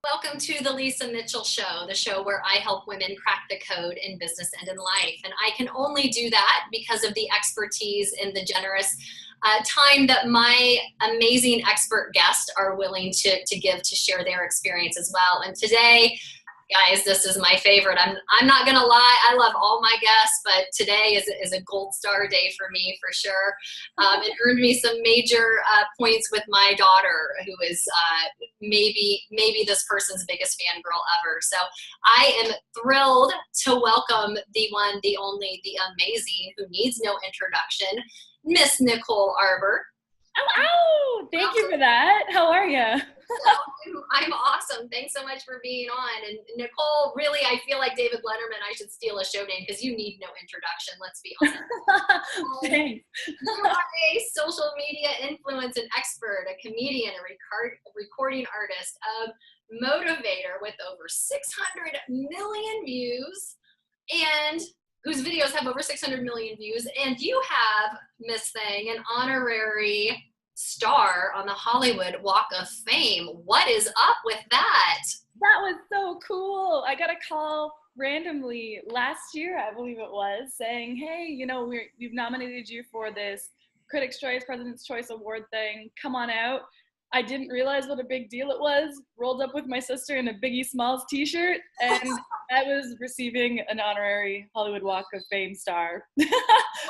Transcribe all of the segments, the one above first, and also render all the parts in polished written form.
Welcome to the Lisa Mitchell Show, the show where I help women crack the code in business and in life. And I can only do that because of the expertise and the generous time that my amazing expert guests are willing to give to share their experience as well. And today, guys, this is my favorite. I'm not gonna lie, I love all my guests, but today is a gold star day for me for sure. It earned me some major points with my daughter, who is maybe this person's biggest fangirl ever. So I am thrilled to welcome the one, the only, the amazing, who needs no introduction, Miss Nicole Arbour. Oh, thank you for that. How are you? I'm awesome. Thanks so much for being on. And Nicole, really, I feel like David Letterman, I should steal a show name because you need no introduction. Let's be honest. Thanks. You are a social media influence and expert, a comedian, a recording artist, a motivator with over 600 million views, and whose videos have over 600 million views. And you have, Miss Thing, an honorary star on the Hollywood Walk of Fame. What is up with that? That was so cool. I got a call randomly last year, I believe it was, saying, hey, you know, we've nominated you for this Critics' Choice, President's Choice Award thing. Come on out. I didn't realize what a big deal it was. Rolled up with my sister in a Biggie Smalls t-shirt, and I was receiving an honorary Hollywood Walk of Fame star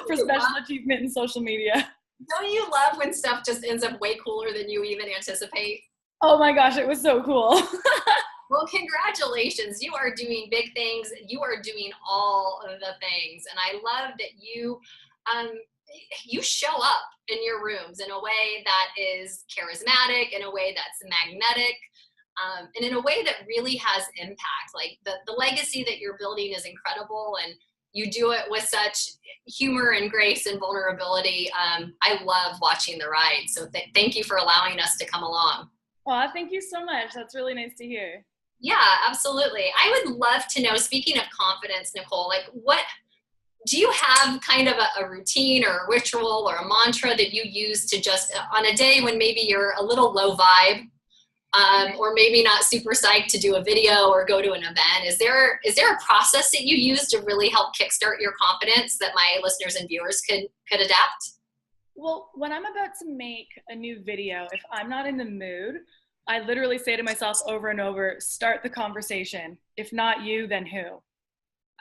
for special achievement in social media. Don't you love when stuff just ends up way cooler than you even anticipate? Oh my gosh, it was so cool. Well, congratulations. You are doing big things. You are doing all of the things. And I love that you show up in your rooms in a way that is charismatic, in a way that's magnetic, and in a way that really has impact. Like the legacy that you're building is incredible, and you do it with such humor and grace and vulnerability. I love watching the ride. So thank you for allowing us to come along. Oh, thank you so much. That's really nice to hear. Yeah, absolutely. I would love to know, speaking of confidence, Nicole, like what do you have kind of a routine or a ritual or a mantra that you use to just on a day when maybe you're a little low vibe, or maybe not super psyched to do a video or go to an event? Is there a process that you use to really help kickstart your confidence that my listeners and viewers could adapt? Well, when I'm about to make a new video, if I'm not in the mood, I literally say to myself over and over, start the conversation. If not you, then who?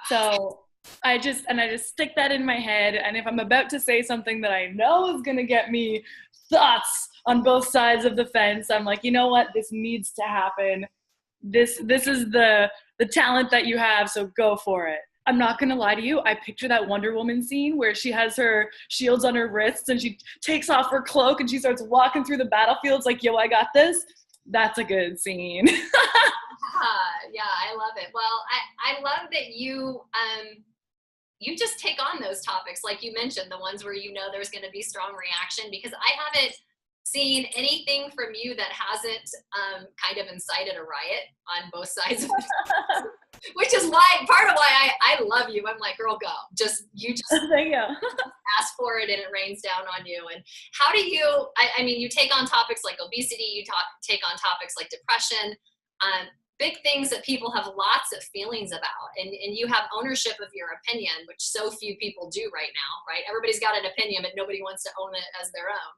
So I just stick that in my head. And if I'm about to say something that I know is going to get me thoughts on both sides of the fence, I'm like, you know what? This needs to happen. This is the talent that you have, so go for it. I'm not going to lie to you. I picture that Wonder Woman scene where she has her shields on her wrists and she takes off her cloak and she starts walking through the battlefields like, yo, I got this. That's a good scene. Yeah, I love it. Well, I love that you just take on those topics, like you mentioned, the ones where you know there's going to be strong reaction, because I haven't seen anything from you that hasn't kind of incited a riot on both sides of the which is part of why I love you. I'm like, girl, go. You ask for it and it rains down on you. And how do you, I mean, you take on topics like obesity, you take on topics like depression, big things that people have lots of feelings about, and you have ownership of your opinion, which so few people do right now, right? Everybody's got an opinion, but nobody wants to own it as their own.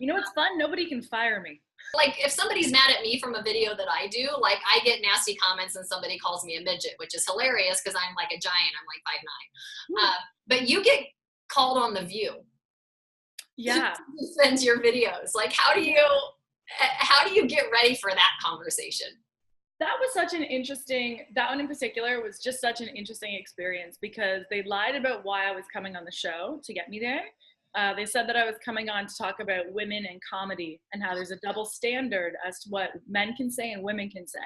You know what's fun? Nobody can fire me. Like if somebody's mad at me from a video that I do, like I get nasty comments and somebody calls me a midget, which is hilarious because I'm like a giant. I'm like 5'9". But you get called on The View. Yeah. To defend your videos. Like how do you get ready for that conversation? That was such an interesting, that one in particular was just such an interesting experience because they lied about why I was coming on the show to get me there. They said that I was coming on to talk about women and comedy and how there's a double standard as to what men can say and women can say.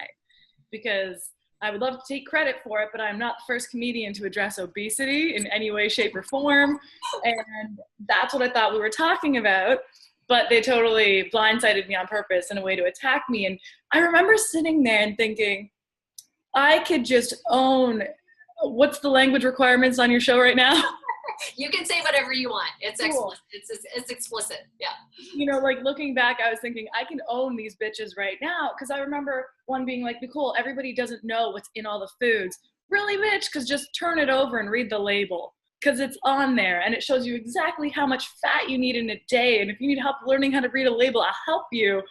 Because I would love to take credit for it, but I'm not the first comedian to address obesity in any way, shape, or form. And that's what I thought we were talking about. But they totally blindsided me on purpose in a way to attack me. And I remember sitting there and thinking, I could just own, what's the language requirements on your show right now? You can say whatever you want. It's Cool. explicit. It's explicit. Yeah. You know, like looking back, I was thinking I can own these bitches right now. Cause I remember one being like, Nicole, everybody doesn't know what's in all the foods. Really, bitch? Cause just turn it over and read the label. Cause it's on there and it shows you exactly how much fat you need in a day. And if you need help learning how to read a label, I'll help you.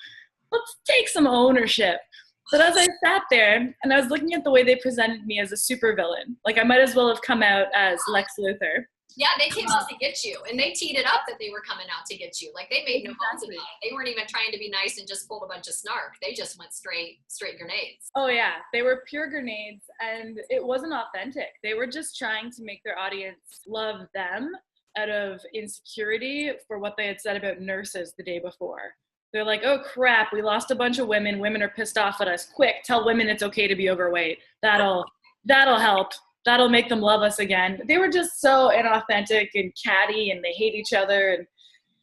Let's take some ownership. But as I sat there and I was looking at the way they presented me as a supervillain, like I might as well have come out as Lex Luthor. Yeah, they came out to get you, and they teed it up that they were coming out to get you. Like they made no bones about it. They weren't even trying to be nice and just pulled a bunch of snark. They just went straight grenades. Oh yeah, they were pure grenades, and it wasn't authentic. They were just trying to make their audience love them out of insecurity for what they had said about nurses the day before. They're like, oh crap, we lost a bunch of women. Women are pissed off at us. Quick, tell women it's okay to be overweight. That'll help. That'll make them love us again. They were just so inauthentic and catty, and they hate each other. And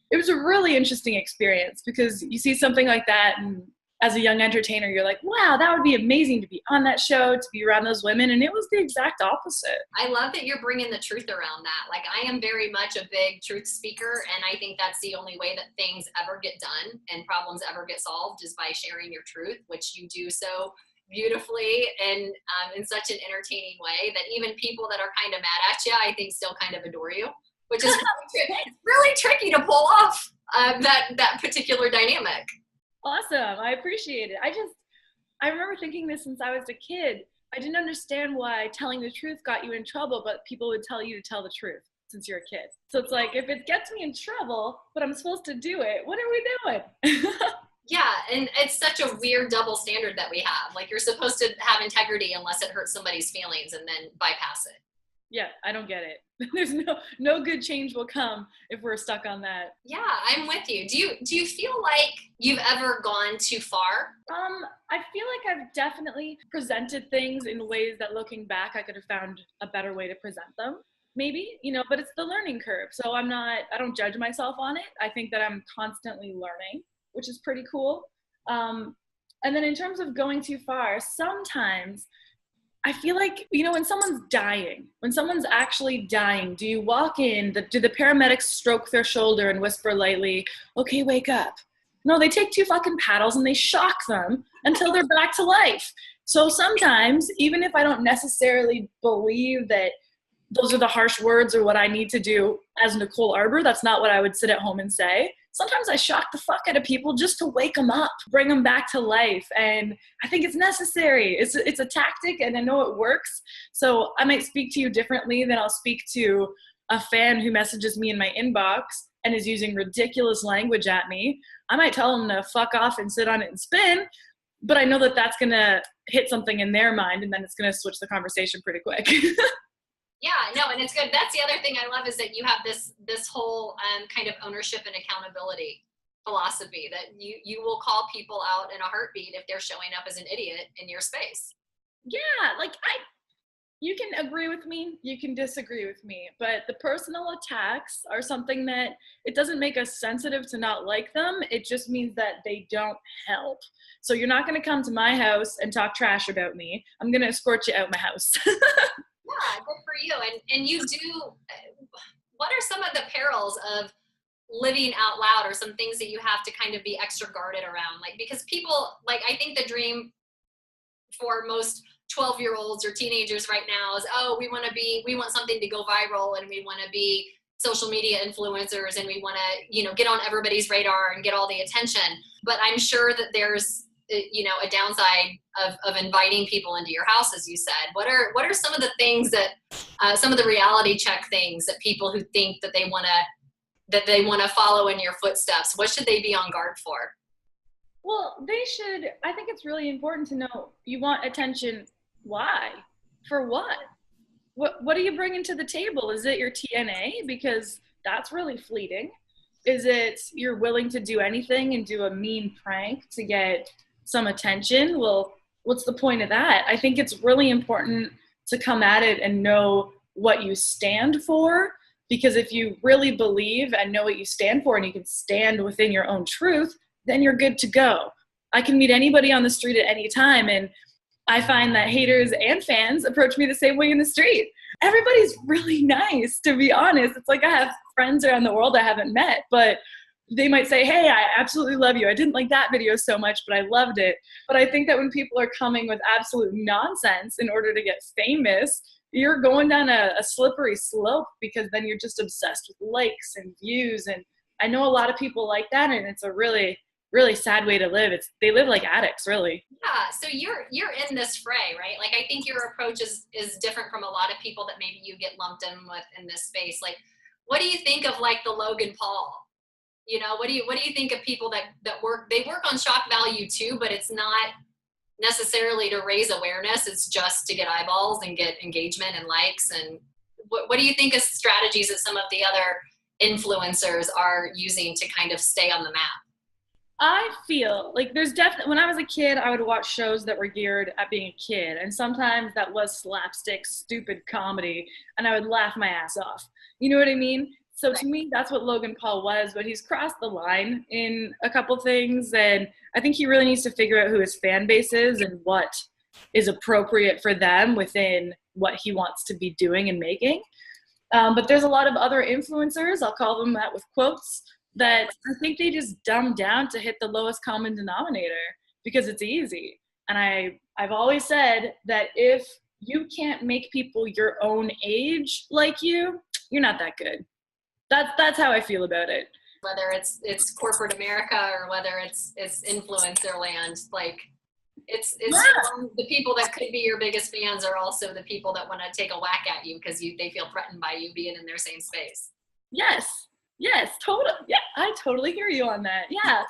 it was a really interesting experience because you see something like that, and as a young entertainer, you're like, wow, that would be amazing to be on that show, to be around those women. And it was the exact opposite. I love that you're bringing the truth around that. Like I am very much a big truth speaker, and I think that's the only way that things ever get done and problems ever get solved is by sharing your truth, which you do so beautifully and in such an entertaining way that even people that are kind of mad at you, I think still kind of adore you, which is really tricky to pull off that particular dynamic. Awesome. I appreciate it. I remember thinking this since I was a kid. I didn't understand why telling the truth got you in trouble, but people would tell you to tell the truth since you're a kid. So it's like, if it gets me in trouble, but I'm supposed to do it, what are we doing? Yeah, and it's such a weird double standard that we have. Like you're supposed to have integrity unless it hurts somebody's feelings and then bypass it. Yeah, I don't get it. There's no good change will come if we're stuck on that. Yeah, I'm with you. Do you feel like you've ever gone too far? I feel like I've definitely presented things in ways that looking back, I could have found a better way to present them. Maybe, but it's the learning curve. So I don't judge myself on it. I think that I'm constantly learning, which is pretty cool. And then in terms of going too far, sometimes I feel like, when someone's actually dying, do you walk in, do the paramedics stroke their shoulder and whisper lightly, okay, wake up? No, they take 2 fucking paddles and they shock them until they're back to life. So sometimes, even if I don't necessarily believe that those are the harsh words or what I need to do as Nicole Arbour, that's not what I would sit at home and say. Sometimes I shock the fuck out of people just to wake them up, bring them back to life. And I think it's necessary. It's a tactic and I know it works. So I might speak to you differently than I'll speak to a fan who messages me in my inbox and is using ridiculous language at me. I might tell them to fuck off and sit on it and spin, but I know that that's going to hit something in their mind and then it's going to switch the conversation pretty quick. Yeah, no, and it's good. That's the other thing I love is that you have this whole kind of ownership and accountability philosophy that you will call people out in a heartbeat if they're showing up as an idiot in your space. Yeah, you can agree with me, you can disagree with me, but the personal attacks are something that it doesn't make us sensitive to not like them. It just means that they don't help. So you're not going to come to my house and talk trash about me. I'm going to escort you out my house. Yeah, good for you. And you do, what are some of the perils of living out loud or some things that you have to kind of be extra guarded around? Like, because people, I think the dream for most 12-year-olds or teenagers right now is, we want something to go viral and we want to be social media influencers and we want to, get on everybody's radar and get all the attention. But I'm sure that there's, a downside of inviting people into your house, as you said. What are some of the things that, some of the reality check things that people who think that they want to follow in your footsteps, what should they be on guard for? Well, I think it's really important to know you want attention. Why? For what? What are you bringing to the table? Is it your TNA? Because that's really fleeting. Is it you're willing to do anything and do a mean prank to get some attention? Well, what's the point of that? I think it's really important to come at it and know what you stand for, because if you really believe and know what you stand for and you can stand within your own truth, then you're good to go. I can meet anybody on the street at any time, and I find that haters and fans approach me the same way in the street. everybody's really nice, to be honest. It's like I have friends around the world I haven't met, but they might say, hey, I absolutely love you. I didn't like that video so much, but I loved it. But I think that when people are coming with absolute nonsense in order to get famous, you're going down a slippery slope, because then you're just obsessed with likes and views. And I know a lot of people like that, and it's a really, really sad way to live. They live like addicts, really. Yeah, so you're in this fray, right? Like, I think your approach is different from a lot of people that maybe you get lumped in with in this space. Like, what do you think of like the Logan Paul? You know, what do you think of people that work on shock value too, but it's not necessarily to raise awareness. It's just to get eyeballs and get engagement and likes. And what do you think of strategies that some of the other influencers are using to kind of stay on the map? I feel like there's definitely, when I was a kid, I would watch shows that were geared at being a kid. And sometimes that was slapstick, stupid comedy, and I would laugh my ass off. You know what I mean? So to me, that's what Logan Paul was, but he's crossed the line in a couple things. And I think he really needs to figure out who his fan base is and what is appropriate for them within what he wants to be doing and making. But there's a lot of other influencers, I'll call them that with quotes, that I think they just dumb down to hit the lowest common denominator because it's easy. And I've always said that if you can't make people your own age like you, you're not that good. That's how I feel about it. Whether it's corporate America or whether it's influencer land, like it's the people that could be your biggest fans are also the people that want to take a whack at you because they feel threatened by you being in their same space. Yes, totally. Yeah, I totally hear you on that. Yeah,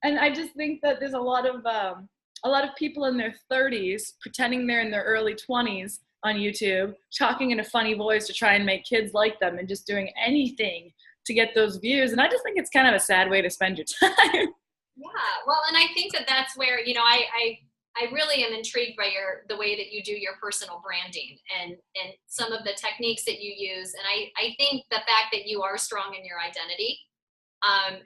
and I just think that there's a lot of people in their 30s pretending they're in their early 20s on YouTube, talking in a funny voice to try and make kids like them and just doing anything to get those views. And I just think it's kind of a sad way to spend your time. Yeah, well, and I think that's where, I really am intrigued by the way that you do your personal branding and some of the techniques that you use. And I think the fact that you are strong in your identity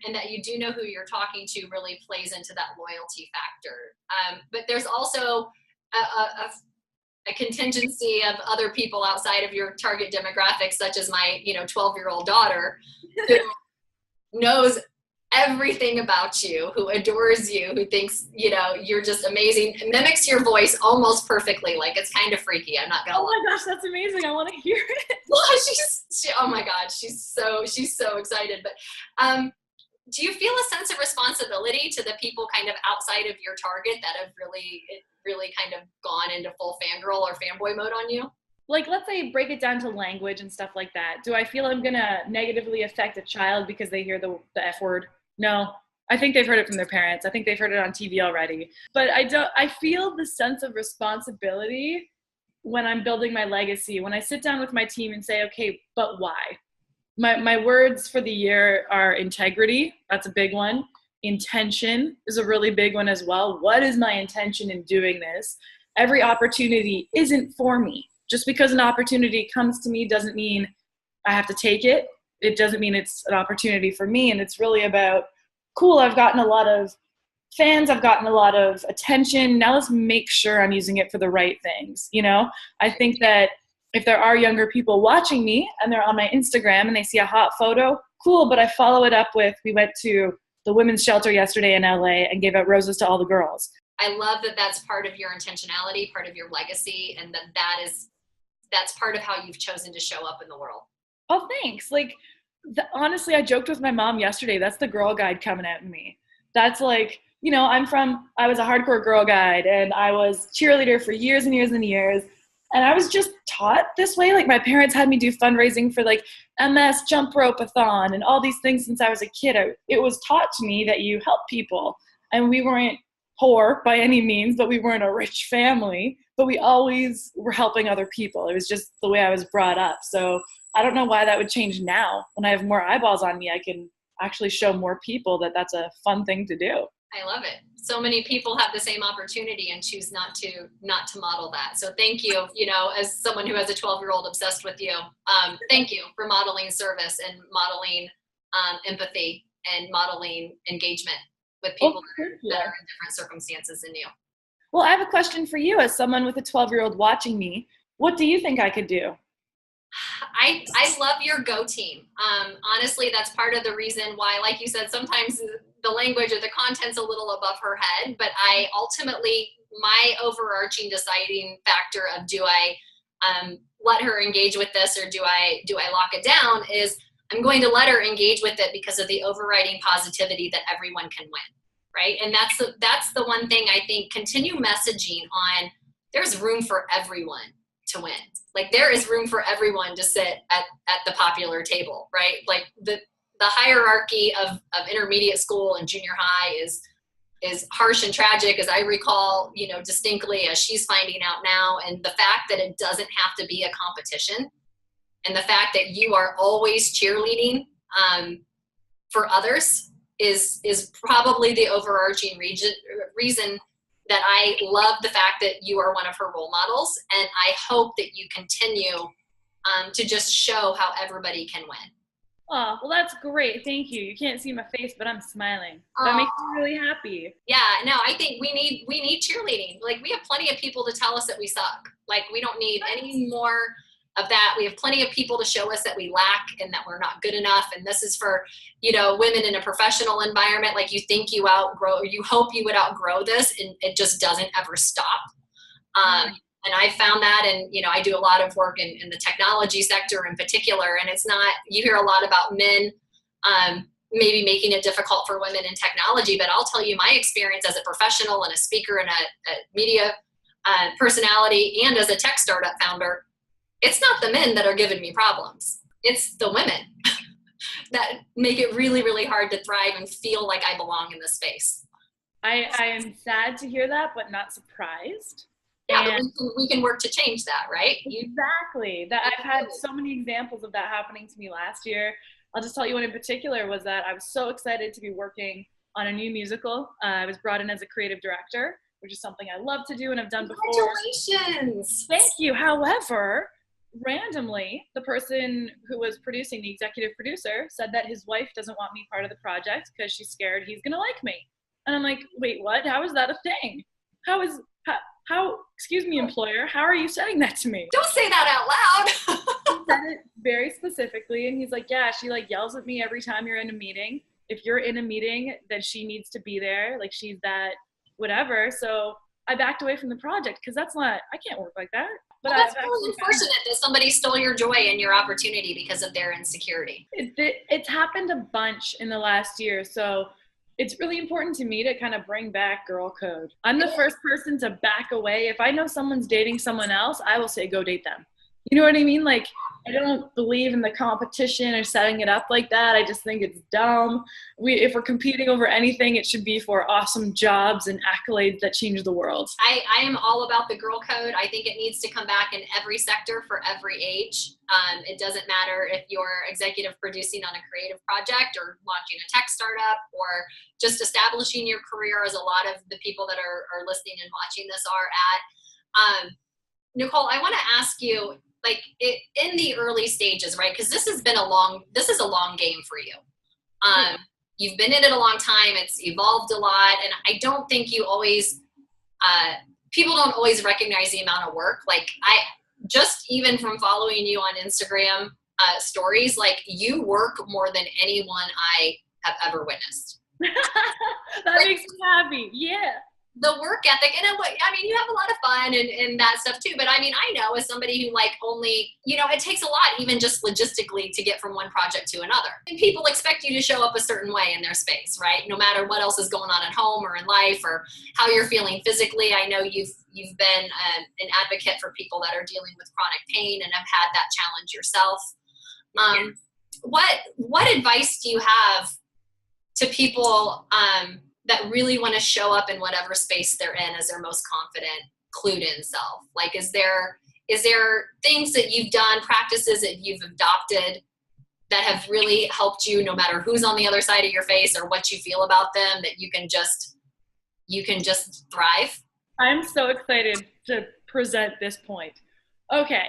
and that you do know who you're talking to really plays into that loyalty factor. But there's also a contingency of other people outside of your target demographic, such as my 12-year-old daughter, who knows everything about you, who adores you, who thinks you're just amazing, mimics your voice almost perfectly. Like, it's kind of freaky, I'm not gonna lie. Oh my gosh, that's amazing. I want to hear it. Well, oh my god, she's so excited. But do you feel a sense of responsibility to the people kind of outside of your target that have really kind of gone into full fangirl or fanboy mode on you? Like, let's say break it down to language and stuff like that. Do I feel I'm gonna negatively affect a child because they hear the F word? No. I think they've heard it from their parents. I think they've heard it on TV already. But I feel the sense of responsibility when I'm building my legacy, when I sit down with my team and say, okay, but why? My words for the year are integrity. That's a big one. Intention is a really big one as well. What is my intention in doing this? Every opportunity isn't for me. Just because an opportunity comes to me doesn't mean I have to take it. It doesn't mean it's an opportunity for me. And it's really about, cool, I've gotten a lot of fans, I've gotten a lot of attention. Now let's make sure I'm using it for the right things. I think that if there are younger people watching me and they're on my Instagram and they see a hot photo, cool, but I follow it up with, we went to the women's shelter yesterday in LA and gave out roses to all the girls. I love that that's part of your intentionality, part of your legacy, and that's part of how you've chosen to show up in the world. Oh, thanks. Like, honestly, I joked with my mom yesterday. That's the girl guide coming out in me. That's like, I was a hardcore girl guide and I was cheerleader for years and years and years. And I was just taught this way. Like, my parents had me do fundraising for like MS jump rope-a-thon and all these things since I was a kid. It was taught to me that you help people. And we weren't poor by any means, but we weren't a rich family. But we always were helping other people. It was just the way I was brought up. So I don't know why that would change now. When I have more eyeballs on me, I can actually show more people that that's a fun thing to do. I love it. So many people have the same opportunity and choose not to model that. So thank you, as someone who has a 12-year-old obsessed with you, thank you for modeling service and modeling empathy and modeling engagement with people that are in different circumstances than you. Well, I have a question for you as someone with a 12-year-old watching me. What do you think I could do? I love your go team. Honestly, that's part of the reason why, like you said, sometimes the language or the content's a little above her head, but I ultimately, my overarching deciding factor of do I let her engage with this or do I lock it down is I'm going to let her engage with it because of the overriding positivity that everyone can win, right? And that's the one thing I think, continue messaging on there's room for everyone to win. Like there is room for everyone to sit at the popular table, right? Like the hierarchy of intermediate school and junior high is harsh and tragic, as I recall, distinctly, as she's finding out now. And the fact that it doesn't have to be a competition, and the fact that you are always cheerleading for others is probably the overarching reason that I love the fact that you are one of her role models. And I hope that you continue to just show how everybody can win. Oh, well, that's great. Thank you. You can't see my face, but I'm smiling. That makes me really happy. Yeah, no, I think we need cheerleading. Like we have plenty of people to tell us that we suck. Like we don't need any more of that. We have plenty of people to show us that we lack and that we're not good enough. And this is for, women in a professional environment. Like you think you outgrow, or you hope you would outgrow this, and it just doesn't ever stop. And I found that, and, I do a lot of work in the technology sector in particular. And it's not, you hear a lot about men maybe making it difficult for women in technology, but I'll tell you my experience as a professional and a speaker and a media personality and as a tech startup founder, it's not the men that are giving me problems. It's the women that make it really, really hard to thrive and feel like I belong in this space. I am sad to hear that, but not surprised. Yeah, but we can work to change that, right? Exactly. That I've had so many examples of that happening to me last year. I'll just tell you one in particular was that I was so excited to be working on a new musical. I was brought in as a creative director, which is something I love to do and have done before. Congratulations! Thank you. However, randomly, the person who was producing, the executive producer, said that his wife doesn't want me part of the project because she's scared he's going to like me. And I'm like, wait, what? How is that a thing? How, excuse me, employer, how are you saying that to me? Don't say that out loud. He said it very specifically, and he's like, yeah, she yells at me every time you're in a meeting. If you're in a meeting, then she needs to be there. Like she's that whatever. So I backed away from the project because I can't work like that. But that's really unfortunate that somebody stole your joy and your opportunity because of their insecurity. It's happened a bunch in the last year. So it's really important to me to kind of bring back girl code. I'm the first person to back away. If I know someone's dating someone else, I will say, go date them. You know what I mean? Like, I don't believe in the competition or setting it up like that. I just think it's dumb. If we're competing over anything, it should be for awesome jobs and accolades that change the world. I am all about the girl code. I think it needs to come back in every sector for every age. It doesn't matter if you're executive producing on a creative project or launching a tech startup or just establishing your career, as a lot of the people that are listening and watching this are at. Nicole, I want to ask you, in the early stages, right? Because this is a long game for you. You've been in it a long time. It's evolved a lot. And I don't think you always, people don't always recognize the amount of work. Just even from following you on Instagram stories, you work more than anyone I have ever witnessed. That makes me happy. Yeah. The work ethic, and you have a lot of fun and that stuff too, but I know as somebody who only, it takes a lot even just logistically to get from one project to another. And people expect you to show up a certain way in their space, right? No matter what else is going on at home or in life or how you're feeling physically. I know you've been an advocate for people that are dealing with chronic pain and have had that challenge yourself. What advice do you have to people that really want to show up in whatever space they're in as their most confident, clued in self? Is there things that you've done, practices that you've adopted that have really helped you, no matter who's on the other side of your face or what you feel about them, that you can just thrive? I'm so excited to present this point. Okay.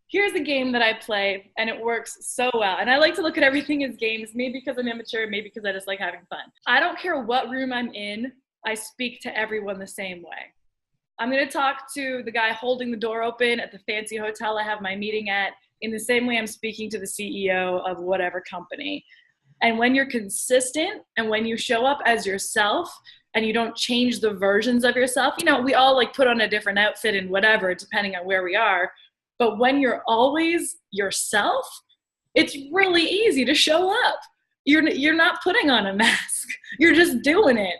Here's a game that I play, and it works so well. And I like to look at everything as games, maybe because I'm immature, maybe because I just like having fun. I don't care what room I'm in, I speak to everyone the same way. I'm going to talk to the guy holding the door open at the fancy hotel I have my meeting at, in the same way I'm speaking to the CEO of whatever company. And when you're consistent and when you show up as yourself and you don't change the versions of yourself, you know, we all like put on a different outfit and whatever, depending on where we are. But when you're always yourself, it's really easy to show up. You're not putting on a mask. You're just doing it.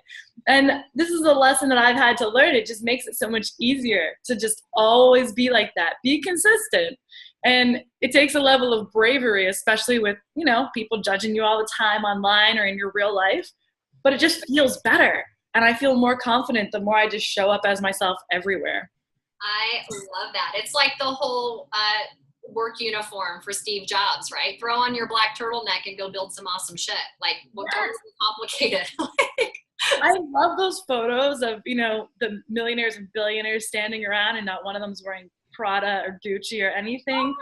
And this is a lesson that I've had to learn. It just makes it so much easier to just always be like that. Be consistent. And it takes a level of bravery, especially with, you know, people judging you all the time online or in your real life. But it just feels better. And I feel more confident the more I just show up as myself everywhere. I love that. It's like the whole work uniform for Steve Jobs, right? Throw on your black turtleneck and go build some awesome shit. Like, well, don't be complicated. I love those photos of, you know, the millionaires and billionaires standing around and not one of them's wearing Prada or Gucci or anything.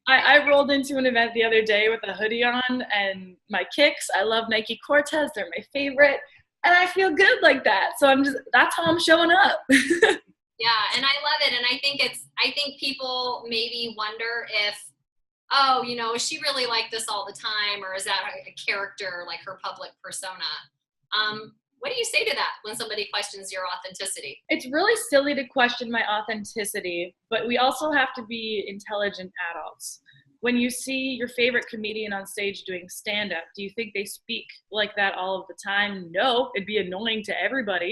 Yeah. I rolled into an event the other day with a hoodie on and my kicks. I love Nike Cortez. They're my favorite. And I feel good like that. So that's how I'm showing up. Yeah, and I love it. And I think people maybe wonder if, oh, you know, is she really like this all the time? Or is that a character, like her public persona? What do you say to that when somebody questions your authenticity? It's really silly to question my authenticity, but we also have to be intelligent adults. When you see your favorite comedian on stage doing stand-up, do you think they speak like that all of the time? No, it'd be annoying to everybody.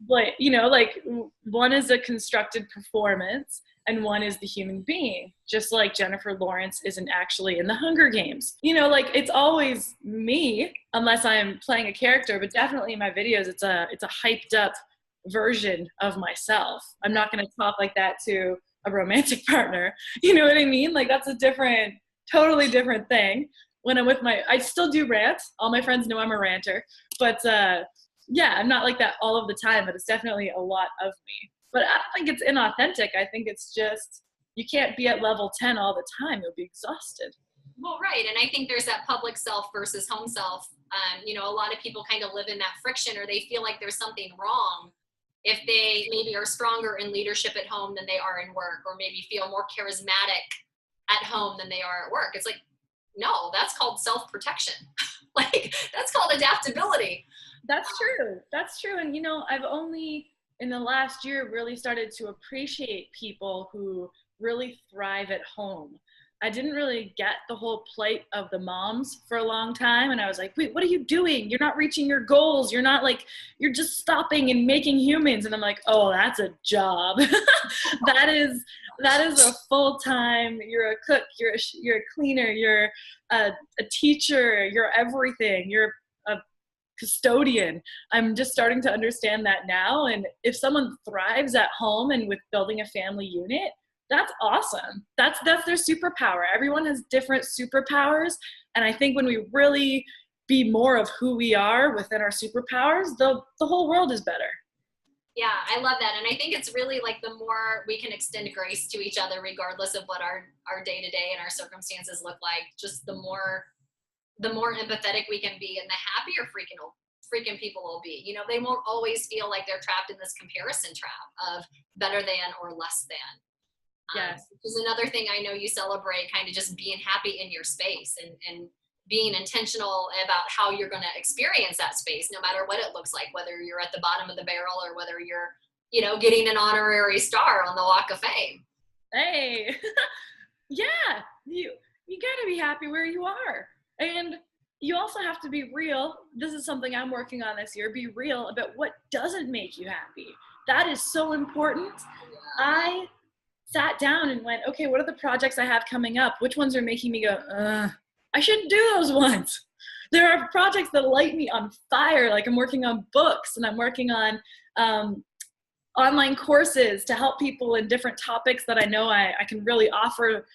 But, you know, like one is a constructed performance and one is the human being, just like Jennifer Lawrence isn't actually in the Hunger Games. You know, like it's always me unless I'm playing a character, but definitely in my videos, it's a hyped up version of myself. I'm not going to talk like that to a romantic partner. You know what I mean? Like that's a totally different thing. When I'm with I still do rants. All my friends know I'm a ranter, but yeah, I'm not like that all of the time, but it's definitely a lot of me. But I don't think it's inauthentic. I think it's just, you can't be at level 10 all the time. You'll be exhausted. Well, right. And I think there's that public self versus home self. You know, a lot of people kind of live in that friction, or they feel like there's something wrong if they maybe are stronger in leadership at home than they are in work, or maybe feel more charismatic at home than they are at work. It's like, no, that's called self-protection. Like, that's called adaptability. That's true. That's true. And, you know, I've only in the last year really started to appreciate people who really thrive at home. I didn't really get the whole plight of the moms for a long time. And I was like, wait, what are you doing? You're not reaching your goals. You're not like, you're just stopping and making humans. And I'm like, oh, that's a job. that is a full-time, you're a cook, you're a cleaner, you're a teacher, you're everything. You're a custodian. I'm just starting to understand that now. And if someone thrives at home and with building a family unit, that's awesome. That's their superpower. Everyone has different superpowers. And I think when we really be more of who we are within our superpowers, the whole world is better. Yeah, I love that. And I think it's really like the more we can extend grace to each other, regardless of what our day-to-day and our circumstances look like, just the more empathetic we can be, and the happier freaking people will be. You know, they won't always feel like they're trapped in this comparison trap of better than or less than. Yes. Which is another thing I know you celebrate, kind of just being happy in your space and being intentional about how you're going to experience that space, no matter what it looks like, whether you're at the bottom of the barrel or whether you're, you know, getting an honorary star on the Walk of Fame. Hey, yeah, you got to be happy where you are. And you also have to be real. This is something I'm working on this year. Be real about what doesn't make you happy. That is so important. I sat down and went, okay, what are the projects I have coming up? Which ones are making me go, I shouldn't do those ones. There are projects that light me on fire. Like I'm working on books and I'm working on online courses to help people in different topics that I know I can really offer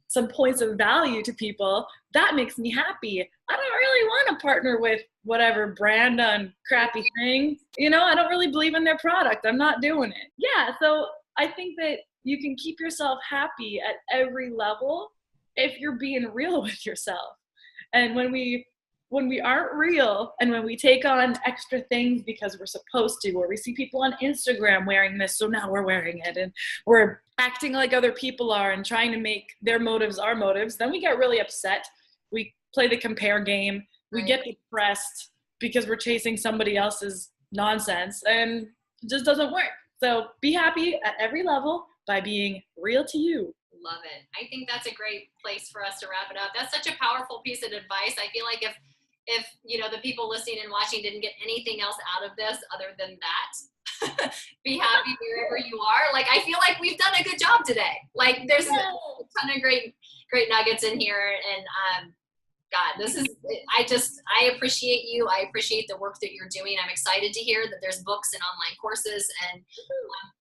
some points of value to people. That makes me happy. I don't really want to partner with whatever brand on crappy thing. You know, I don't really believe in their product. I'm not doing it. Yeah, so I think that you can keep yourself happy at every level if you're being real with yourself. And when we when we aren't real and when we take on extra things because we're supposed to, or we see people on Instagram wearing this, so now we're wearing it, and we're acting like other people are and trying to make their motives our motives, then we get really upset. We play the compare game. We get depressed because we're chasing somebody else's nonsense, and it just doesn't work. So be happy at every level by being real to you. Love it. I think that's a great place for us to wrap it up. That's such a powerful piece of advice. I feel like if you know, the people listening and watching didn't get anything else out of this other than that, be happy wherever you are. Like, I feel like we've done a good job today. Like, there's a ton of great nuggets in here, and God, this is, I appreciate you. I appreciate the work that you're doing. I'm excited to hear that there's books and online courses, and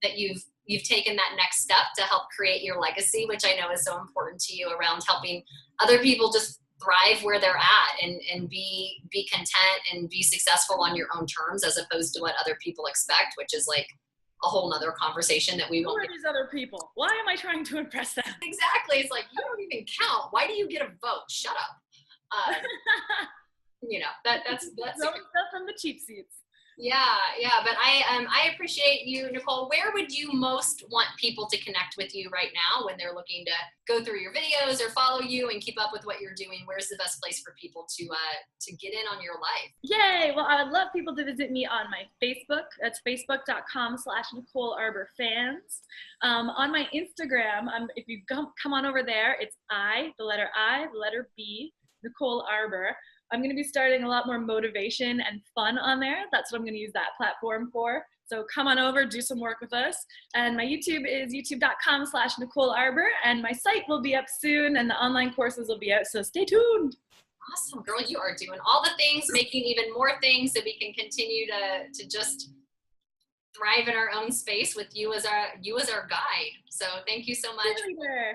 that you've taken that next step to help create your legacy, which I know is so important to you, around helping other people just thrive where they're at, and be content and be successful on your own terms, as opposed to what other people expect, which is like a whole nother conversation that we won't. Who are these other people? Why am I trying to impress them? Exactly. It's like, you don't even count. Why do you get a vote? Shut up. You know, that's stuff from the cheap seats. Yeah. But I appreciate you, Nicole. Where would you most want people to connect with you right now when they're looking to go through your videos or follow you and keep up with what you're doing? Where's the best place for people to get in on your life? Yay! Well, I would love people to visit me on my Facebook. That's facebook.com/Nicole Arbour fans. On my Instagram, if you come on over there, it's the letter B, Nicole Arbour. I'm going to be starting a lot more motivation and fun on there. That's what I'm going to use that platform for. So come on over, do some work with us. And my YouTube is youtube.com/Nicole Arbour. And my site will be up soon, and the online courses will be out. So stay tuned. Awesome, girl. You are doing all the things, making even more things, so we can continue to just thrive in our own space with you as our guide. So thank you so much for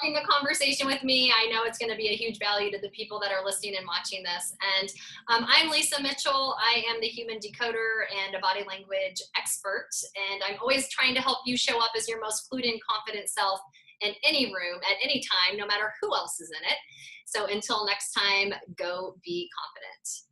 having a conversation with me. I know it's going to be a huge value to the people that are listening and watching this. And I'm Lisa Mitchell. I am the human decoder and a body language expert. And I'm always trying to help you show up as your most clued in, confident self in any room at any time, no matter who else is in it. So until next time, go be confident.